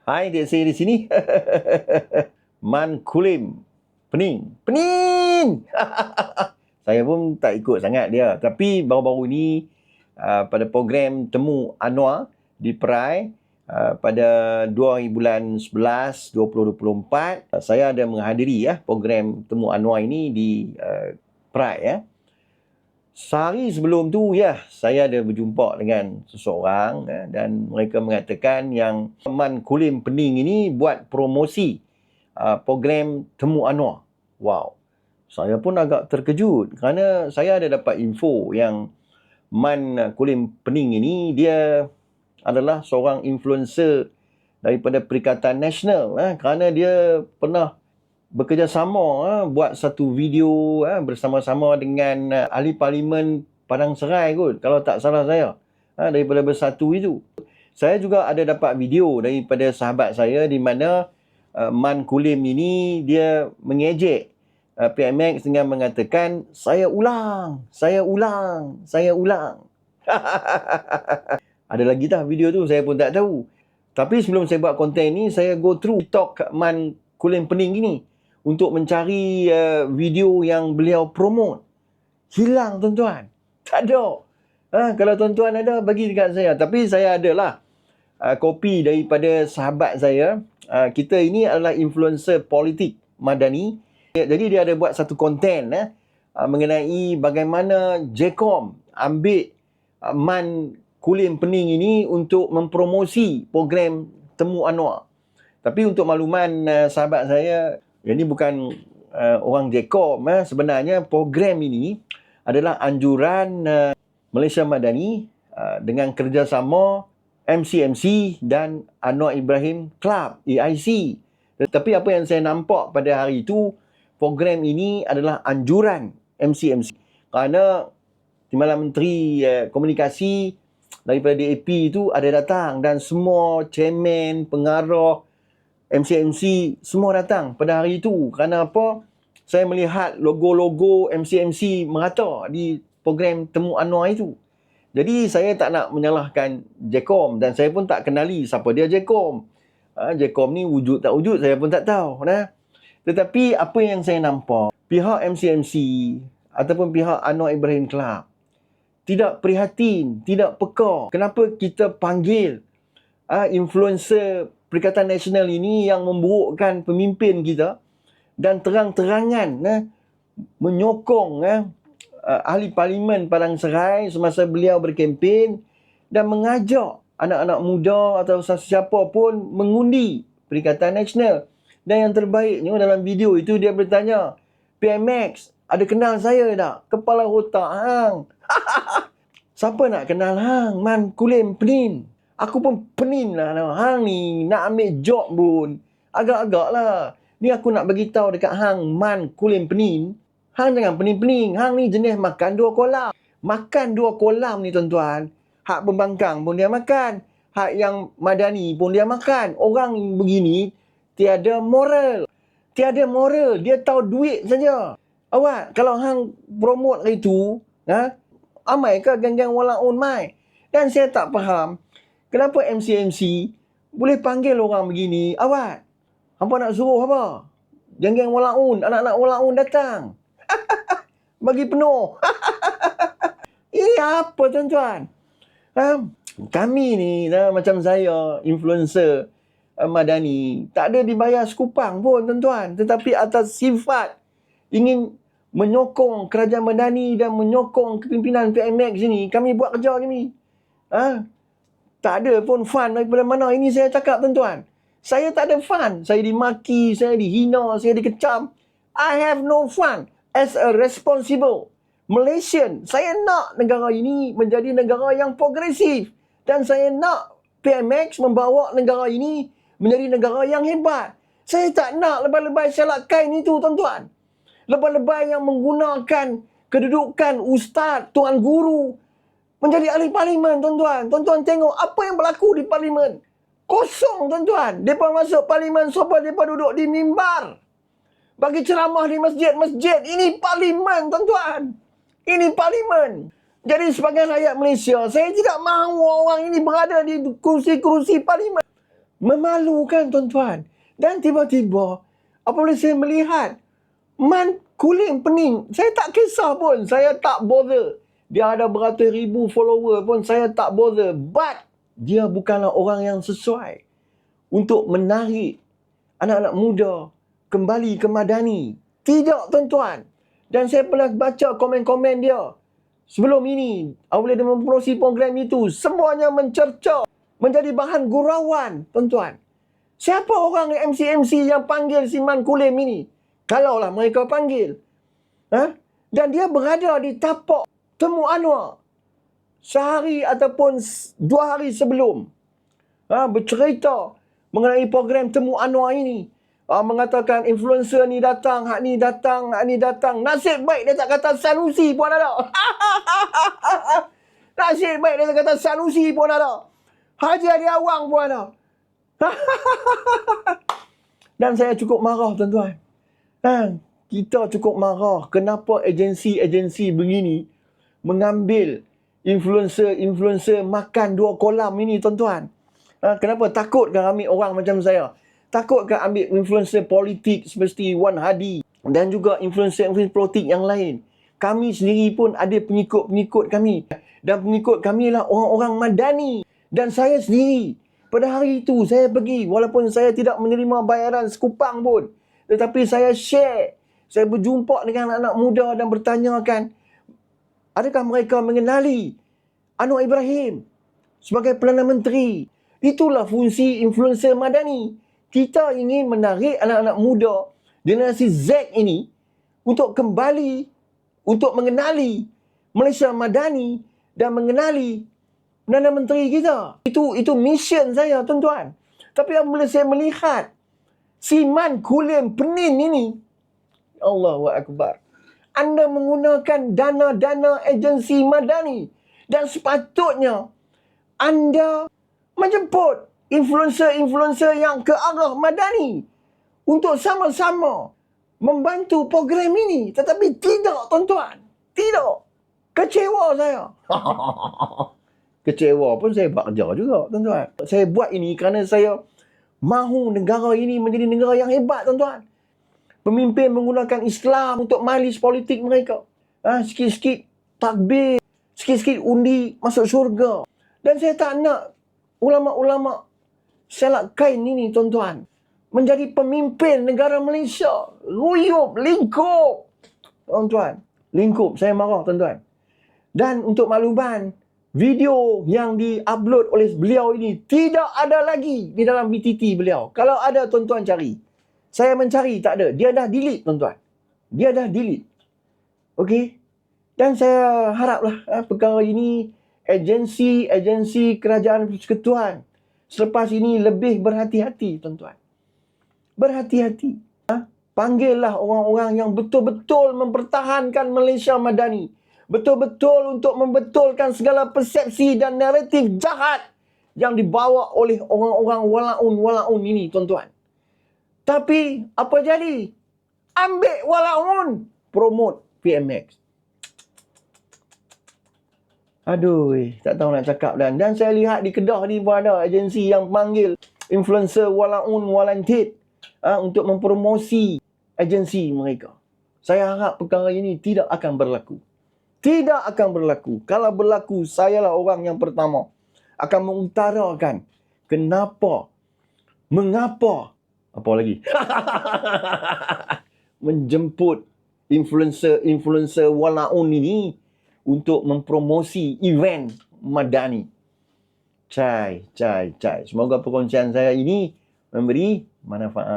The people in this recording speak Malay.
Hai, dia saya di sini. Man Kulim. Pening. Pening! Saya pun tak ikut sangat dia. Tapi baru-baru ni, pada program Temu Anwar di Perai, pada 2 bulan 11, 2024, saya ada menghadiri program Temu Anwar ini di Perai. Sehari sebelum tu, saya ada berjumpa dengan seseorang dan mereka mengatakan yang Man Kulim Pening ini buat promosi program Temu Anwar. Wow. Saya pun agak terkejut kerana saya ada dapat info yang Man Kulim Pening ini dia adalah seorang influencer daripada Perikatan Nasional kerana dia pernah bekerjasama buat satu video bersama-sama dengan ahli parlimen Padang Serai kot, kalau tak salah saya, daripada Bersatu itu. Saya juga ada dapat video daripada sahabat saya di mana Man Kulim ini dia mengejek PMX dengan mengatakan saya ulang. Ada lagi tak video tu, saya pun tak tahu. Tapi sebelum saya buat konten ni, saya go through TikTok Man Kulim Pening ini untuk mencari video yang beliau promote. Hilang tuan-tuan. Tak ada. Kalau tuan-tuan ada, bagi dekat saya. Tapi saya adalah kopi daripada sahabat saya. Kita ini adalah influencer politik madani. Jadi dia ada buat satu konten mengenai bagaimana JKOM ambil Man Kulim Pening ini untuk mempromosi program Temu Anwar. Tapi untuk makluman sahabat saya, ini bukan orang JKOM. Sebenarnya program ini adalah anjuran Malaysia Madani dengan kerjasama MCMC dan Anwar Ibrahim Club, AIC. Tetapi apa yang saya nampak pada hari itu, program ini adalah anjuran MCMC. Kerana Timbalan Menteri Komunikasi daripada DAP itu ada datang dan semua chairman, pengarah, MCMC semua datang pada hari itu. Kerana apa? Saya melihat logo-logo MCMC merata di program Temu Anwar itu. Jadi saya tak nak menyalahkan JKOM dan saya pun tak kenali siapa dia JKOM. JKOM ni wujud tak wujud saya pun tak tahu. Tetapi apa yang saya nampak, pihak MCMC ataupun pihak Anwar Ibrahim Club tidak prihatin, tidak peka. Kenapa kita panggil influencer Perikatan Nasional ini yang memburukkan pemimpin kita dan terang-terangan menyokong ahli parlimen Padang Serai semasa beliau berkempen dan mengajak anak-anak muda atau sesiapa pun mengundi Perikatan Nasional. Dan yang terbaiknya dalam video itu dia bertanya, PMX, ada kenal saya tak? Kepala otak hang. Siapa nak kenal hang? Man Kulim Pening. Aku pun pening lah. Hang ni nak ambil job pun agak-agak lah. Ni aku nak bagi tahu dekat hang Man Kulim Pening. Hang jangan pening-pening. Hang ni jenis makan 2 kolam. Makan 2 kolam ni tuan-tuan. Hak pembangkang pun dia makan. Hak yang madani pun dia makan. Orang begini tiada moral. Tiada moral. Dia tahu duit saja. Awak, kalau hang promote itu, amai ke geng-geng walaun mai? Dan saya tak faham, kenapa MCMC boleh panggil orang begini? Awak, hampa nak suruh apa? Geng-geng walaun, anak-anak walaun datang. Bagi penuh. Ini apa tuan-tuan? Kami ni, macam saya, influencer madani, tak ada dibayar sekupang pun tuan-tuan. Tetapi atas sifat ingin menyokong kerajaan madani dan menyokong kepimpinan PMX ini, kami buat kerja kami. Tak ada pun fun daripada mana. Ini saya cakap tuan-tuan. Saya tak ada fun. Saya dimaki, saya dihina, saya dikecam. I have no fun. As a responsible Malaysian, saya nak negara ini menjadi negara yang progresif. Dan saya nak PMX membawa negara ini menjadi negara yang hebat. Saya tak nak lebay-lebay selak kain itu tuan-tuan. Lebay-lebay yang menggunakan kedudukan ustaz, tuan guru menjadi ahli parlimen tuan-tuan. Tuan-tuan tengok apa yang berlaku di parlimen. Kosong tuan-tuan. Mereka masuk parlimen sampai mereka duduk di mimbar. Bagi ceramah di masjid-masjid. Ini parlimen tuan-tuan. Ini parlimen. Jadi sebagai rakyat Malaysia, saya tidak mahu orang ini berada di kursi-kursi parlimen. Memalukan tuan-tuan. Dan tiba-tiba, apabila saya melihat Man Kuling Pening, saya tak kisah pun. Saya tak bother. Dia ada beratus ribu follower pun saya tak bother. But, dia bukanlah orang yang sesuai untuk menarik anak-anak muda kembali ke Madani. Tidak, tuan-tuan. Dan saya pernah baca komen-komen dia. Sebelum ini, apabila dia mempromosi program itu, semuanya mencerca, menjadi bahan gurauan, tuan-tuan. Siapa orang MC-MC yang panggil si Man Kulim ini? Kalaulah mereka panggil. Dan dia berada di tapak Temu Anwar. Sehari ataupun 2 hari sebelum. Bercerita mengenai program Temu Anwar ini. Mengatakan influencer ni datang, hak ni datang, hak ni datang. Nasib baik dia tak kata Sanusi pun ada. Nasib baik dia tak kata Sanusi pun ada. Haji Adi Awang pun ada. Dan saya cukup marah, tuan-tuan. Kita cukup marah. Kenapa agensi-agensi begini mengambil influencer-influencer makan 2 kolam ini, tuan-tuan? Kenapa? Takutkah ambil orang macam saya? Takutkah ambil influencer politik seperti Wan Hadi dan juga influencer-influencer politik yang lain? Kami sendiri pun ada pengikut-pengikut kami. Dan pengikut kami lah orang-orang Madani. Dan saya sendiri, pada hari itu saya pergi, walaupun saya tidak menerima bayaran sekupang pun. Tetapi saya share. Saya berjumpa dengan anak-anak muda dan bertanyakan, adakah mereka mengenali Anwar Ibrahim sebagai Perdana Menteri? Itulah fungsi influencer Madani. Kita ingin menarik anak-anak muda generasi Z ini untuk kembali, untuk mengenali Malaysia Madani dan mengenali Perdana Menteri kita. Itu mission saya, tuan-tuan. Tapi apabila saya melihat si Man Kulim Penin ini, Allahu Akbar. Anda menggunakan dana-dana agensi Madani. Dan sepatutnya anda menjemput influencer-influencer yang ke arah Madani untuk sama-sama membantu program ini. Tetapi tidak, tuan-tuan. Tidak. Kecewa saya. Kecewa pun saya buat kerja juga, tuan-tuan. Saya buat ini kerana saya mahu negara ini menjadi negara yang hebat, tuan-tuan. Pemimpin menggunakan Islam untuk majlis politik mereka. Sikit-sikit takbir, sikit-sikit undi masuk syurga. Dan saya tak nak ulama-ulama Salak Kain ini, tuan-tuan, menjadi pemimpin negara Malaysia. Ruyup, lingkup. Tuan-tuan, lingkup. Saya marah, tuan-tuan. Dan untuk makluman, video yang di-upload oleh beliau ini tidak ada lagi di dalam BTT beliau. Kalau ada, tuan-tuan cari. Saya mencari, tak ada. Dia dah delete, tuan-tuan. Dia dah delete. Okey? Dan saya haraplah perkara ini agensi kerajaan persekutuan selepas ini lebih berhati-hati, tuan-tuan. Berhati-hati. Panggillah orang-orang yang betul-betul mempertahankan Malaysia Madani. Betul-betul untuk membetulkan segala persepsi dan naratif jahat yang dibawa oleh orang-orang walaun-walaun ini, tuan-tuan. Tapi, apa jadi? Ambil walaun, promote PMX. Aduh, tak tahu nak cakap dan saya lihat di Kedah ni pun ada agensi yang panggil influencer walaun walantit untuk mempromosi agensi mereka. Saya harap perkara ini tidak akan berlaku. Tidak akan berlaku. Kalau berlaku, sayalah orang yang pertama akan mengutarakan mengapa, apa lagi? Menjemput influencer walaun ini untuk mempromosi event Madani. Cai. Semoga perkongsian saya ini memberi manfaat.